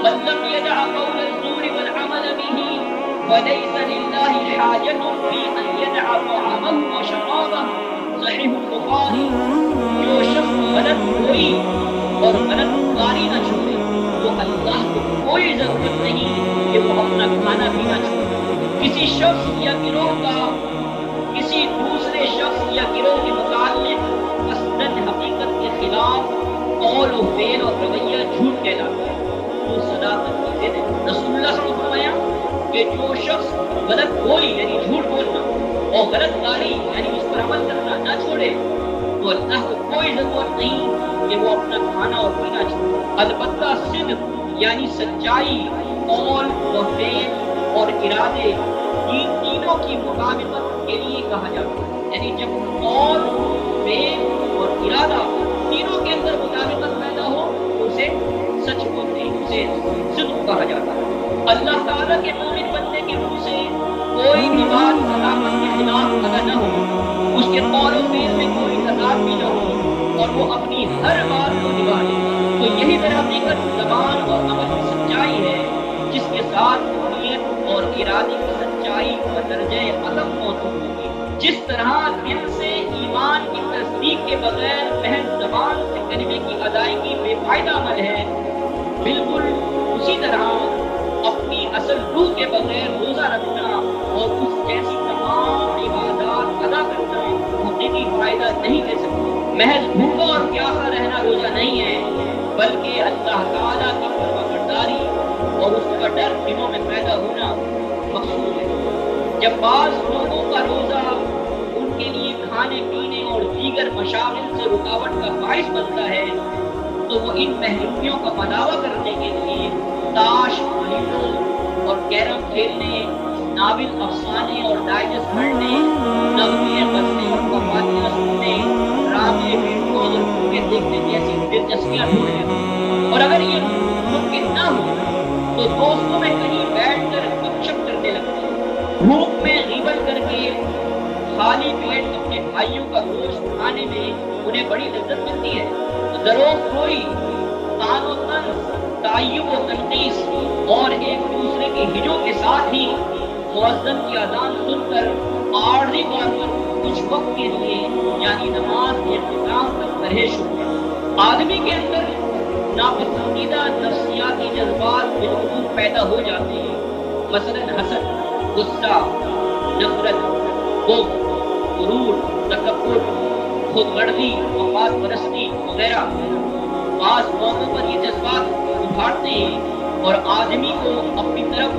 من لم يدع قول الزور والعمل به وليس لله حاجة في أن يدع طعامه وشرابه. صحیح البخاری. جو شخص غلط کوئی اور غلط کاری نہ چھوڑے تو اللہ کو کوئی ضرورت نہیں کہ وہ اپنا کھانا پینا چھوڑے. کسی شخص یا گروہ کا کسی دوسرے شخص یا گروہ کے متعلق قصداً حقیقت کے خلاف قول و فعل اور رویہ جھوٹ کہلاتا ہے تو صداقت کی ضد ہے. رسول اللہ صلی اللہ علیہ وسلم نے فرمایا کہ جو شخص غلط بولی یعنی جھوٹ بولنا اور غلط کاری یعنی اس پر عمل کرنا نہ چھوڑے تو اللہ کو کوئی ضرورت نہیں کہ وہ اپنا کھانا اور پینا چھوڑے. البتہ صدق یعنی سچائی، قول و فعل اور ارادے ان تینوں کی مطابقت کے لیے کہا جاتا ہے. یعنی جب قول، فعل اور ارادہ تینوں کے اندر مطابقت پیدا ہو تو اسے سچ بولتے ہیں، اسے صدق کہا جاتا ہے. اللہ تعالیٰ کے مومن بندے کے منہ سے کوئی بھی بات صداقت کے خلاف ادا نہ ہو، اس کے قول و فعل میں کوئی تضاد بھی نہ ہو اور وہ اپنی ہر بات کو نبھائے تو یہی در حقیقت زبان اور عمل کی سچائی ہے جس کے ساتھ نیت اور ارادے کی سچائی اور درجہ عدم موجود ہوگی. جس طرح دل سے ایمان کی تصدیق کے بغیر محض زبان سے کلمے کی ادائیگی بے فائدہ عمل ہے، بالکل اسی طرح اپنی اصل روح کے بغیر روزہ رکھنا اور اس جیسی تمام عبادات ادا کرنا حقیقی فائدہ نہیں دے سکتے. محض بھوکا اور پیاسا رہنا روزہ نہیں ہے بلکہ اللہ تعالیٰ کی فرمانبرداری اور اس کا ڈر دلوں میں پیدا ہونا مقصود ہے. جب بعض لوگوں کا روزہ ان کے لیے کھانے پینے اور دیگر مشاغل سے رکاوٹ کا باعث بنتا ہے تو وہ ان محرومیوں کا مداوع کرنے کے لیے تاش، لوڈو اور کیرم کھیلنے، ناول افسانے اور ڈائجسٹ پڑھنے، نغمے غزلیں اور قوالیاں سننے، ڈرامے، ویڈیوز اور فلمیں دیکھنے جیسی دلچسپیاں ڈھونڈ لیتے ہیں. اور اگر یہ ممکن نہ ہو تو دوستوں میں کہیں بیٹھ کر گپ شپ کرنے لگتے ہیں. بھوک میں غیبت کر کے خالی پیٹ اپنے بھائیوں کا گوشت کھانے میں انہیں بڑی لذت ملتی ہے. ضرور کوئی تان و تن، تعیب و تنقیص اور ایک دوسرے کے ہجوں کے ساتھ ہی مؤذن کی اذان سن کر عارضی طور پر کچھ وقت کے لیے یعنی نماز کے اختتام تک پرہیز شروع ہے. آدمی کے اندر ناپسندیدہ نفسیاتی جذبات بالخصوص پیدا ہو جاتے ہیں، مثلا حسد، غصہ، نفرت، بغض، غرور، تکبر، خود غرضی، مفاد پرستی وغیرہ. بعض موقعوں پر یہ جذبات ابھارتے ہیں اور آدمی کو اپنی طرف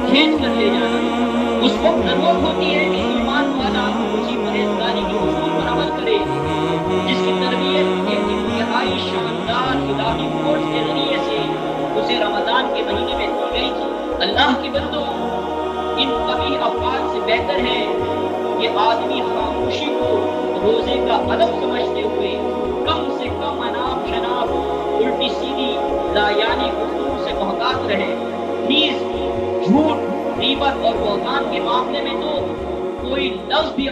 کھینچ کر لے جانا. اس وقت ضرورت ہوتی ہے کہ ایمان والا اسی پرہیزگاری کے اصول پر عمل کرے جس کی تربیت ایک انتہائی شاندار الہی کورس کے ذریعے سے اسے رمضان کے مہینے میں دی گئی تھی. اللہ کی بندو، ان قبیح افعال سے بہتر ہے کہ آدمی خاموشی کو روزے کا ادب سمجھتے ہوئے کم سے کم اناپ شناپ، الٹی سیدھی لایانی گفتگو سے محتاط رہے. نیز جھوٹ، غیبت اور بہتان کے معاملے میں تو کوئی لفظ بھی